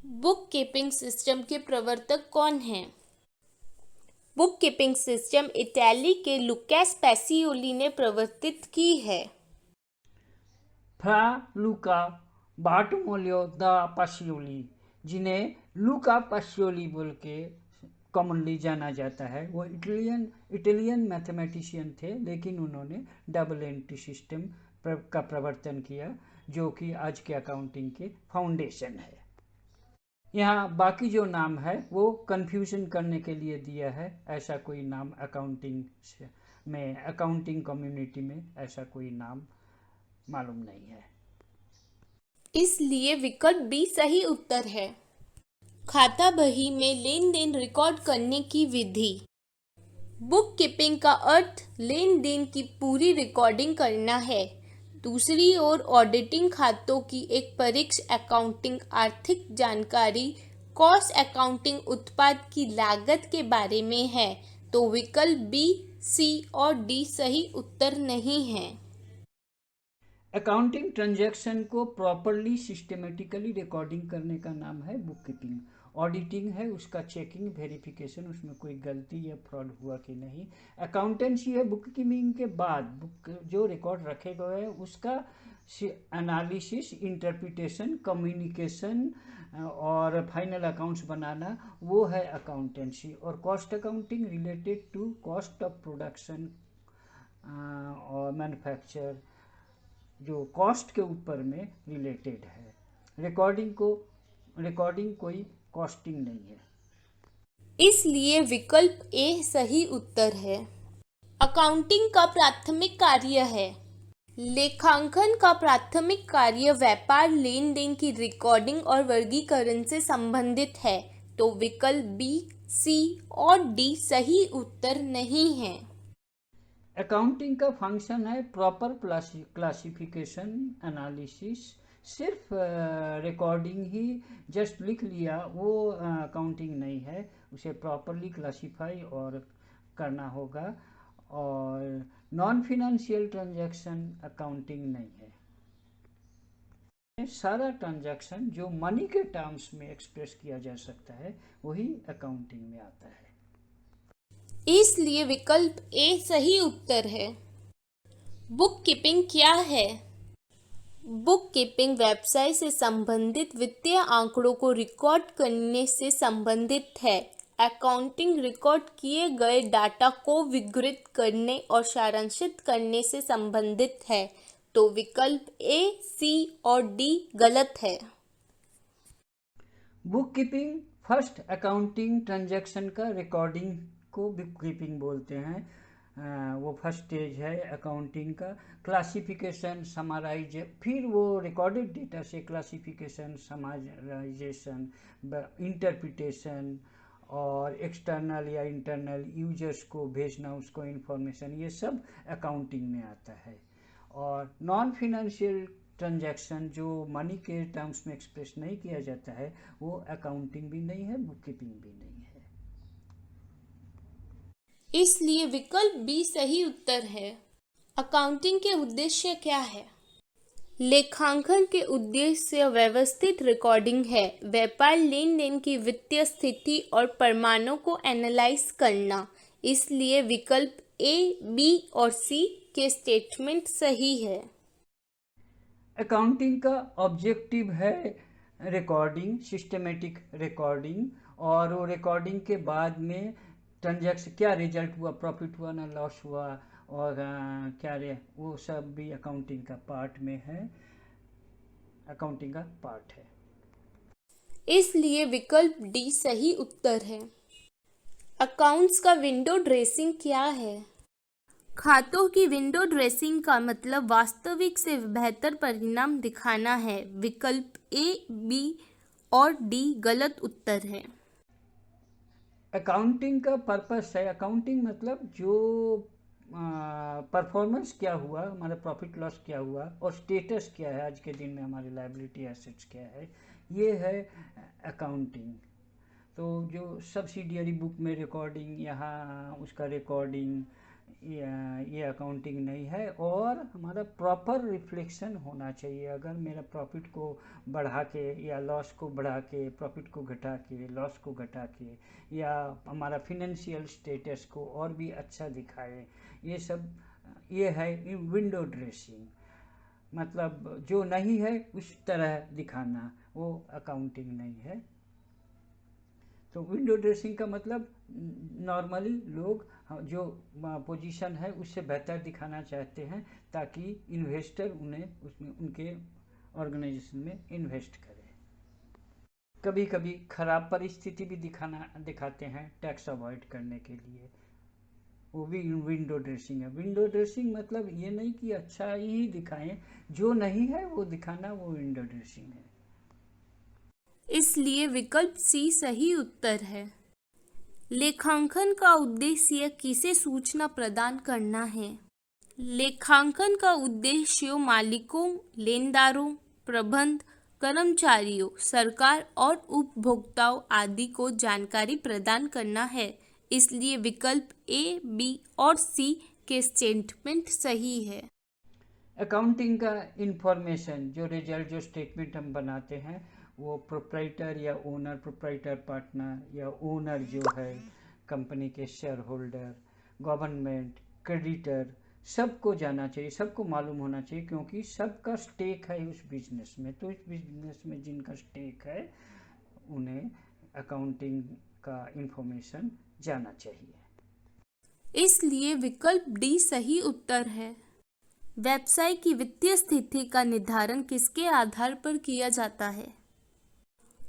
Book keeping system के प्रवर्तक कौन हैं? बुक कीपिंग सिस्टम इटली के लुकास पैसियोली ने प्रवर्तित की है। फ्रा लूका बार्टोलोमेओ दा पासियोली, जिन्हें लूका पासियोली बोल के कॉमनली जाना जाता है, वो इटालियन मैथमेटिशियन थे, लेकिन उन्होंने डबल एंट्री सिस्टम का प्रवर्तन किया, जो कि आज के अकाउंटिंग के फाउंडेशन है। यहाँ बाकी जो नाम है वो कंफ्यूजन करने के लिए दिया है, ऐसा कोई नाम अकाउंटिंग कम्युनिटी में ऐसा कोई नाम मालूम नहीं है। इसलिए विकल्प बी सही उत्तर है। खाता बही में लेन देन रिकॉर्ड करने की विधि। बुक कीपिंग का अर्थ लेन देन की पूरी रिकॉर्डिंग करना है। दूसरी ओर ऑडिटिंग खातों की एक परीक्ष अकाउंटिंग आर्थिक जानकारी कॉस्ट अकाउंटिंग उत्पाद की लागत के बारे में है, तो विकल्प बी, सी और डी सही उत्तर नहीं है। अकाउंटिंग ट्रांजैक्शन को प्रॉपरली सिस्टमेटिकली रिकॉर्डिंग करने का नाम है बुक कीपिंग। ऑडिटिंग है उसका चेकिंग वेरिफिकेशन, उसमें कोई गलती या फ्रॉड हुआ कि नहीं। अकाउंटेंसी है बुक कीपिंग के बाद बुक जो रिकॉर्ड रखे गए हैं उसका एनालिसिस, इंटरप्रिटेशन, कम्युनिकेशन और फाइनल अकाउंट्स बनाना, वो है अकाउंटेंसी। और cost accounting related to cost of production और मैन्युफैक्चर, जो कॉस्ट के ऊपर में रिलेटेड है। रिकॉर्डिंग कोई कॉस्टिंग नहीं है। इसलिए विकल्प ए सही उत्तर है। अकाउंटिंग का प्राथमिक कार्य है। लेखांकन का प्राथमिक कार्य व्यापार लेन देन की रिकॉर्डिंग और वर्गीकरण से संबंधित है, तो विकल्प बी, सी और डी सही उत्तर नहीं है। अकाउंटिंग का फंक्शन है प्रॉपर क्लासिफिकेशन, एनालिसिस। सिर्फ रिकॉर्डिंग ही जस्ट लिख लिया वो अकाउंटिंग नहीं है, उसे प्रॉपरली क्लासीफाई और करना होगा। और नॉन फिनेंशियल ट्रांजैक्शन अकाउंटिंग नहीं है। सारा ट्रांजैक्शन जो मनी के टर्म्स में एक्सप्रेस किया जा सकता है वही अकाउंटिंग में आता है। इसलिए विकल्प ए सही उत्तर है। बुक कीपिंग क्या है? बुक कीपिंग व्यवसाय से संबंधित वित्तीय आंकड़ों को रिकॉर्ड करने से संबंधित है। अकाउंटिंग रिकॉर्ड किए गए डाटा को विघटित करने और सारांशित करने से संबंधित है, तो विकल्प ए, सी और डी गलत है। Book keeping first accounting transaction का रिकॉर्डिंग को बुक कीपिंग बोलते हैं। वो फर्स्ट स्टेज है अकाउंटिंग का। क्लासिफिकेशन, समराइज, फिर वो रिकॉर्डेड डेटा से क्लासिफिकेशन, समराइजेशन, इंटरप्रिटेशन और एक्सटर्नल या इंटरनल यूजर्स को भेजना उसको इन्फॉर्मेशन, ये सब अकाउंटिंग में आता है। और नॉन फिनेंशियल ट्रांजैक्शन जो मनी के टर्म्स में एक्सप्रेस नहीं किया जाता है वो अकाउंटिंग भी नहीं है, बुक कीपिंग भी नहीं है। इसलिए विकल्प बी सही उत्तर है। अकाउंटिंग के उद्देश्य क्या है? लेखांकन के उद्देश्य व्यवस्थित रिकॉर्डिंग है। व्यापार लेन देन की वित्तीय स्थिति और प्रमाणों को एनालाइज करना। इसलिए विकल्प ए, बी और सी के स्टेटमेंट सही है। अकाउंटिंग का ऑब्जेक्टिव है रिकॉर्डिंग, सिस्टमेटिक रिकॉर्डिंग, और वो रिकॉर्डिंग के बाद में ट्रांजैक्शन क्या रिजल्ट हुआ, प्रॉफिट हुआ ना लॉस हुआ, और क्या रे वो सब भी अकाउंटिंग का पार्ट में है, अकाउंटिंग का पार्ट है। इसलिए विकल्प डी सही उत्तर है। अकाउंट्स का विंडो ड्रेसिंग क्या है? खातों की विंडो ड्रेसिंग का मतलब वास्तविक से बेहतर परिणाम दिखाना है। विकल्प ए, बी और डी गलत उत्तर है। अकाउंटिंग का पर्पस है, अकाउंटिंग मतलब जो परफॉर्मेंस क्या हुआ, हमारा प्रॉफिट लॉस क्या हुआ और स्टेटस क्या है आज के दिन में, हमारी लायबिलिटी एसेट्स क्या है, ये है अकाउंटिंग। तो जो सब्सिडियरी बुक में रिकॉर्डिंग, यहाँ उसका रिकॉर्डिंग, ये अकाउंटिंग नहीं है। और हमारा प्रॉपर रिफ्लेक्शन होना चाहिए। अगर मेरा प्रॉफिट को बढ़ा के या लॉस को बढ़ा के, प्रॉफिट को घटा के, लॉस को घटा के, या हमारा फिनेंशियल स्टेटस को और भी अच्छा दिखाए, ये सब ये है विंडो ड्रेसिंग। मतलब जो नहीं है उस तरह दिखाना, वो अकाउंटिंग नहीं है। तो विंडो ड्रेसिंग का मतलब नॉर्मली लोग जो पोजीशन है उससे बेहतर दिखाना चाहते हैं, ताकि इन्वेस्टर उन्हें उसमें उनके ऑर्गेनाइजेशन में इन्वेस्ट करे। कभी कभी खराब परिस्थिति भी दिखाते हैं टैक्स अवॉइड करने के लिए, वो भी विंडो ड्रेसिंग है। विंडो ड्रेसिंग मतलब ये नहीं कि अच्छा ही दिखाएं, जो नहीं है वो दिखाना, वो विंडो ड्रेसिंग है। इसलिए विकल्प सी सही उत्तर है। लेखांकन का उद्देश्य किसे सूचना प्रदान करना है? लेखांकन का उद्देश्य मालिकों, लेनदारों, प्रबंध कर्मचारियों, सरकार और उपभोक्ताओं आदि को जानकारी प्रदान करना है। इसलिए विकल्प ए, बी और सी के स्टेटमेंट सही है। अकाउंटिंग का इंफॉर्मेशन, जो रिजल्ट, जो स्टेटमेंट हम बनाते हैं, वो प्रोप्राइटर या ओनर, प्रोप्राइटर पार्टनर या ओनर जो है कंपनी के, शेयर होल्डर, गवर्नमेंट, क्रेडिटर, सबको जाना चाहिए, सबको मालूम होना चाहिए, क्योंकि सबका स्टेक है उस बिजनेस में। तो इस बिजनेस में जिनका स्टेक है उन्हें अकाउंटिंग का इंफॉर्मेशन जाना चाहिए। इसलिए विकल्प डी सही उत्तर है। व्यवसाय की वित्तीय स्थिति का निर्धारण किसके आधार पर किया जाता है?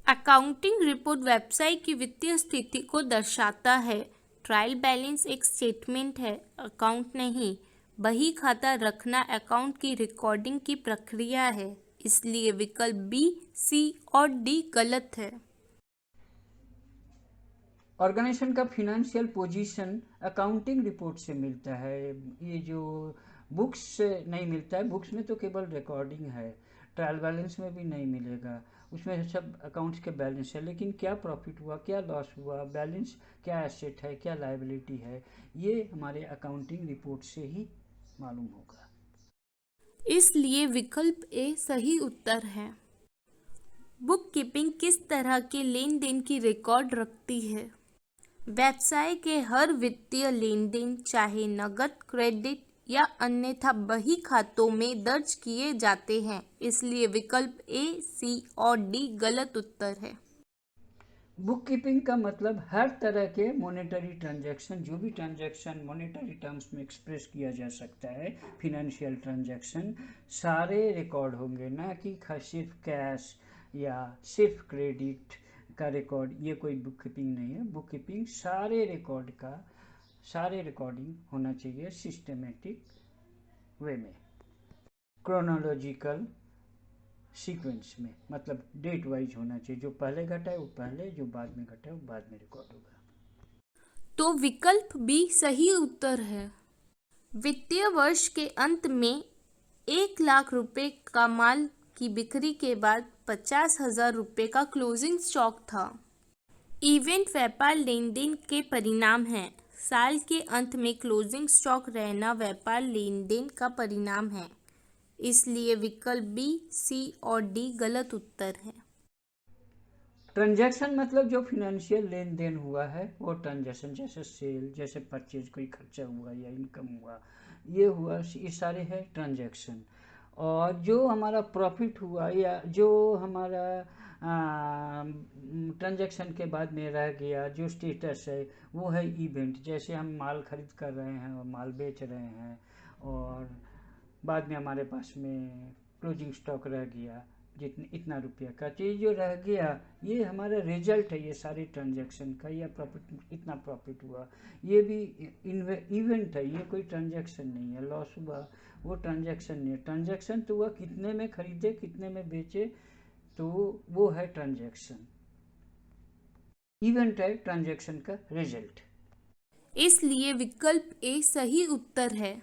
अकाउंटिंग रिपोर्ट व्यवसाय की वित्तीय स्थिति को दर्शाता है। ट्रायल बैलेंस एक स्टेटमेंट है, अकाउंट नहीं। बही खाता रखना अकाउंट की रिकॉर्डिंग की प्रक्रिया है। इसलिए विकल्प बी, सी और डी गलत है। ऑर्गेनाइजेशन का फिनेंशियल पोजीशन अकाउंटिंग रिपोर्ट से मिलता है। ये जो बुक्स से नहीं मिलता है, बुक्स में तो केवल रिकॉर्डिंग है, ट्रायल बैलेंस में भी नहीं मिलेगा। उसमें सब अकाउंट्स के बैलेंस है, लेकिन क्या प्रॉफिट हुआ, क्या लॉस हुआ, बैलेंस क्या एसेट है, क्या लायबिलिटी है, ये हमारे अकाउंटिंग रिपोर्ट से ही मालूम होगा। इसलिए विकल्प ए सही उत्तर है। बुक कीपिंग किस तरह के लेन देन की रिकॉर्ड रखती है? व्यवसाय के हर वित्तीय लेन देन, चाहे नकद, क्रेडिट या अन्यथा बही खातों में दर्ज किए जाते हैं। इसलिए विकल्प ए, सी और डी गलत उत्तर है। बुक कीपिंग का मतलब हर तरह के मॉनेटरी ट्रांजैक्शन, जो भी ट्रांजैक्शन मॉनेटरी टर्म्स में एक्सप्रेस किया जा सकता है, फिनेंशियल ट्रांजैक्शन, सारे रिकॉर्ड होंगे, ना कि सिर्फ कैश या सिर्फ क्रेडिट का रिकॉर्ड। ये कोई बुक कीपिंग नहीं है। बुक कीपिंग सारे रिकॉर्डिंग होना चाहिए सिस्टमेटिक वे में, क्रोनोलॉजिकल सीक्वेंस में, मतलब डेट वाइज होना चाहिए। जो पहले घटा है वो पहले, जो बाद में घटा है वो बाद में रिकॉर्ड होगा। तो विकल्प बी सही उत्तर है। वित्तीय वर्ष के अंत में 1,00,000 रुपए का माल की बिक्री के बाद 50,000 रुपए का क्लोजिंग स्टॉक था। इवेंट व्यापार लेन देन के परिणाम हैं। साल के अंत में क्लोजिंग स्टॉक रहना व्यापार लेन देन का परिणाम है। इसलिए विकल्प बी, सी और डी गलत उत्तर है। ट्रांजैक्शन मतलब जो फिनेंशियल लेन देन हुआ है वो ट्रांजैक्शन, जैसे सेल, जैसे परचेज, कोई खर्चा हुआ या इनकम हुआ, ये हुआ, ये सारे है ट्रांजैक्शन। और जो हमारा प्रॉफिट हुआ या जो हमारा ट्रांजैक्शन के बाद में रह गया, जो स्टेटस है, वो है इवेंट। जैसे हम माल खरीद कर रहे हैं और माल बेच रहे हैं, और बाद में हमारे पास में क्लोजिंग स्टॉक रह गया इतना रुपया का, तो ये जो रह गया ये हमारा रिजल्ट है, ये सारे ट्रांजैक्शन का। या प्रॉफिट, इतना प्रॉफिट हुआ, ये भी इवेंट है, ये कोई ट्रांजैक्शन नहीं है। लॉस हुआ, वो ट्रांजैक्शन नहीं है। ट्रांजैक्शन तो हुआ कितने में खरीदे, कितने में बेचे, तो वो है ट्रांजैक्शन। इवेंट है ट्रांजैक्शन का रिजल्ट। इसलिए विकल्प ए सही उत्तर है।